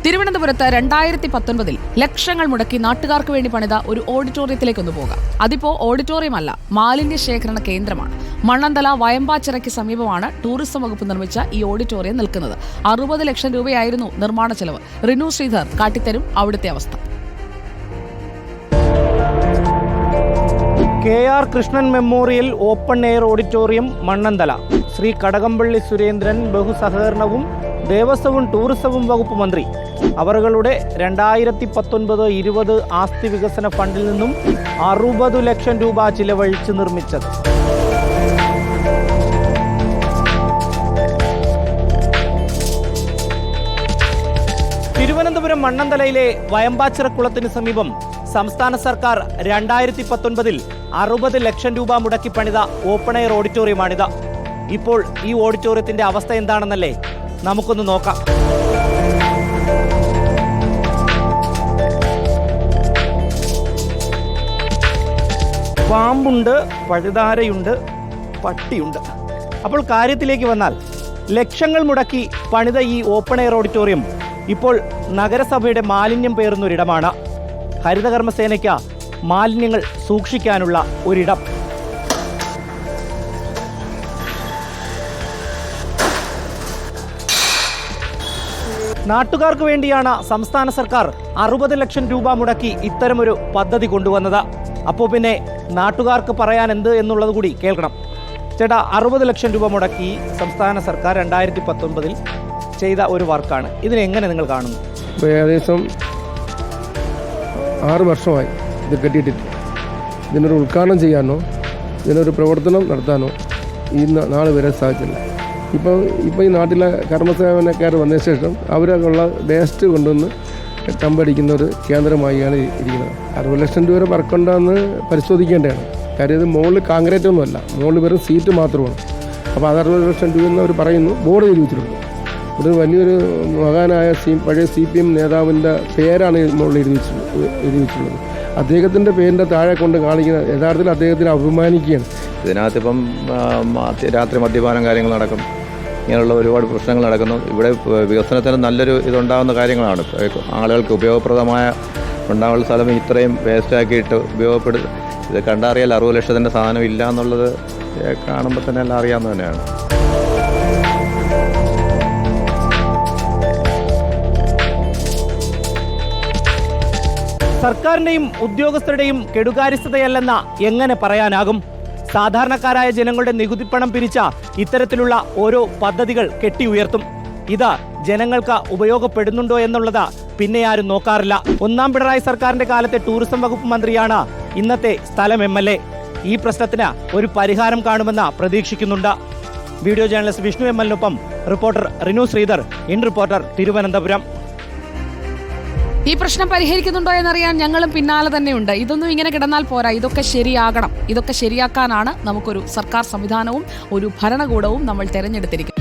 തിരുവനന്തപുരത്ത് 2019 ലക്ഷങ്ങൾ മുടക്കി നാട്ടുകാർക്ക് വേണ്ടി പണിത ഒരു ഓഡിറ്റോറിയത്തിലേക്കൊന്ന് പോകാം. അതിപ്പോ ഓഡിറ്റോറിയമല്ല, മാലിന്യ ശേഖരണ കേന്ദ്രമാണ്. മണ്ണന്തല വയമ്പാച്ചിറയ്ക്ക് സമീപമാണ് ടൂറിസം വകുപ്പ് നിർമ്മിച്ച ഈ ഓഡിറ്റോറിയം നിൽക്കുന്നത്. 60 ലക്ഷം രൂപയായിരുന്നു നിർമ്മാണ ചെലവ്. റിനു ശ്രീധർ കാട്ടിത്തരും അവിടുത്തെ അവസ്ഥ. KR Krishnan memorial open air auditorium Mannanthala. Sree Kadakampally Surendran ബഹുസഹകരണവും ദേവസ്വവും ടൂറിസവും വകുപ്പ് മന്ത്രി അവരുടെ 2019-20 ആസ്തി വികസന ഫണ്ടിൽ നിന്നും 60 ലക്ഷം രൂപ ചിലവഴിച്ച് നിർമ്മിച്ചത്. തിരുവനന്തപുരം മണ്ണന്തലയിലെ വയമ്പാച്ചിറക്കുളത്തിന് സമീപം സംസ്ഥാന സർക്കാർ 2019 60 ലക്ഷം രൂപ മുടക്കി പണിത ഓപ്പൺ എയർ ഓഡിറ്റോറിയമാണിത്. ഇപ്പോൾ ഈ ഓഡിറ്റോറിയത്തിന്റെ അവസ്ഥ എന്താണെന്നല്ലേ നമുക്കൊന്ന് നോക്കാം. പാമ്പുണ്ട്, പഴുതാരയുണ്ട്, പട്ടിയുണ്ട്. അപ്പോൾ കാര്യത്തിലേക്ക് വന്നാൽ, ലക്ഷങ്ങൾ മുടക്കി പണിത ഈ ഓപ്പൺ എയർ ഓഡിറ്റോറിയം ഇപ്പോൾ നഗരസഭയുടെ മാലിന്യം പേറുന്നൊരിടമാണ്. ഹരിതകർമ്മസേനയ്ക്ക് മാലിന്യങ്ങൾ സൂക്ഷിക്കാനുള്ള ഒരിടം. നാട്ടുകാർക്ക് വേണ്ടിയാണ് സംസ്ഥാന സർക്കാർ 60 ലക്ഷം രൂപ മുടക്കി ഇത്തരമൊരു പദ്ധതി കൊണ്ടുവന്നത്. അപ്പോൾ പിന്നെ നാട്ടുകാർക്ക് പറയാൻ എന്ത് എന്നുള്ളത് കൂടി കേൾക്കണം. ചേട്ടാ, 60 ലക്ഷം രൂപ മുടക്കി സംസ്ഥാന സർക്കാർ 2019 ചെയ്ത ഒരു വർക്കാണ്. ഇതിനെങ്ങനെ നിങ്ങൾ കാണുന്നു? ഏകദേശം 6 വർഷമായി ഇത് കെട്ടിയിട്ടിട്ട്. ഇതിനൊരു ഉദ്ഘാടനം ചെയ്യാനോ ഇതിനൊരു പ്രവർത്തനം നടത്താനോ ഈ നാൾ വരെ സാധിച്ചില്ല. ഇപ്പോൾ ഈ നാട്ടിലെ കർമ്മസേവനക്കാർ വന്നതിന് ശേഷം അവരൊക്കെയുള്ള വേസ്റ്റ് കൊണ്ടുവന്ന് കമ്പടിക്കുന്ന ഒരു കേന്ദ്രമായാണ് ഇരിക്കുന്നത്. 60 ലക്ഷം രൂപ വരെ വർക്കുണ്ടെന്ന് പരിശോധിക്കേണ്ടതാണ്. കാര്യം ഇത് മുകളിൽ കാൺക്രീറ്റ് ഒന്നുമല്ല, മുകളിൽ വെറും സീറ്റ് മാത്രമാണ്. അപ്പോൾ അത് 60 ലക്ഷം രൂപ എന്ന് അവർ പറയുന്നു. ബോർഡ് എഴുതി വെച്ചിട്ടുണ്ട്. ഒരു വലിയൊരു മഹാനായ പഴയ CPM നേതാവിൻ്റെ പേരാണ് മുകളിൽ എഴുതി വെച്ചിട്ടുള്ളത്. അദ്ദേഹത്തിൻ്റെ പേരിൻ്റെ താഴെ കൊണ്ട് കാണിക്കുന്ന യഥാർത്ഥത്തിൽ അദ്ദേഹത്തിന് അഭിമാനിക്കുകയാണ്. ഇതിനകത്തിപ്പം രാത്രി മദ്യപാനം കാര്യങ്ങൾ നടക്കും, ഇങ്ങനെയുള്ള ഒരുപാട് പ്രശ്നങ്ങൾ നടക്കുന്നു. ഇവിടെ വികസനത്തിന് നല്ലൊരു ഇതുണ്ടാകുന്ന കാര്യങ്ങളാണ്. ആളുകൾക്ക് ഉപയോഗപ്രദമായ ഉണ്ടാകുന്ന സ്ഥലം ഇത്രയും വേസ്റ്റാക്കിയിട്ട് ഇത് കണ്ടറിയാൽ 60 ലക്ഷത്തിൻ്റെ സാധനം ഇല്ല എന്നുള്ളത് കാണുമ്പോൾ തന്നെ എല്ലാം അറിയാവുന്നത് തന്നെയാണ്. സർക്കാരിന്റെയും ഉദ്യോഗസ്ഥരുടെയും കെടുകാര്യസ്ഥതയല്ലെന്ന എങ്ങനെ പറയാനാകും? സാധാരണക്കാരായ ജനങ്ങളുടെ നികുതിപ്പണം പിരിച്ച ഇത്തരത്തിലുള്ള ഓരോ പദ്ധതികൾ കെട്ടിയുയർത്തും. ഇത് ജനങ്ങൾക്ക് ഉപയോഗപ്പെടുന്നുണ്ടോ എന്നുള്ളത് പിന്നെ ആരും നോക്കാറില്ല. 1ാം പിണറായി സർക്കാരിന്റെ കാലത്തെ ടൂറിസം വകുപ്പ് മന്ത്രിയാണ് ഇന്നത്തെ സ്ഥലം MLA. ഈ പ്രശ്നത്തിന് ഒരു പരിഹാരം കാണുമെന്ന് പ്രതീക്ഷിക്കുന്നുണ്ട്. വീഡിയോ ജേർണലിസ്റ്റ് വിഷ്ണു ML-നൊപ്പം reporter Rinu Sreedhar, in reporter, Thiruvananthapuram. ഈ പ്രശ്നം പരിഹരിക്കുന്നുണ്ടോ എന്നറിയാൻ ഞങ്ങളും പിന്നാലെ തന്നെയുണ്ട്. ഇതൊന്നും ഇങ്ങനെ കിടന്നാൽ പോരാ, ഇതൊക്കെ ശരിയാകണം. ഇതൊക്കെ ശരിയാക്കാനാണ് നമുക്കൊരു സർക്കാർ സംവിധാനവും ഒരു ഭരണകൂടവും നമ്മൾ തെരഞ്ഞെടുത്തിരിക്കുന്നത്.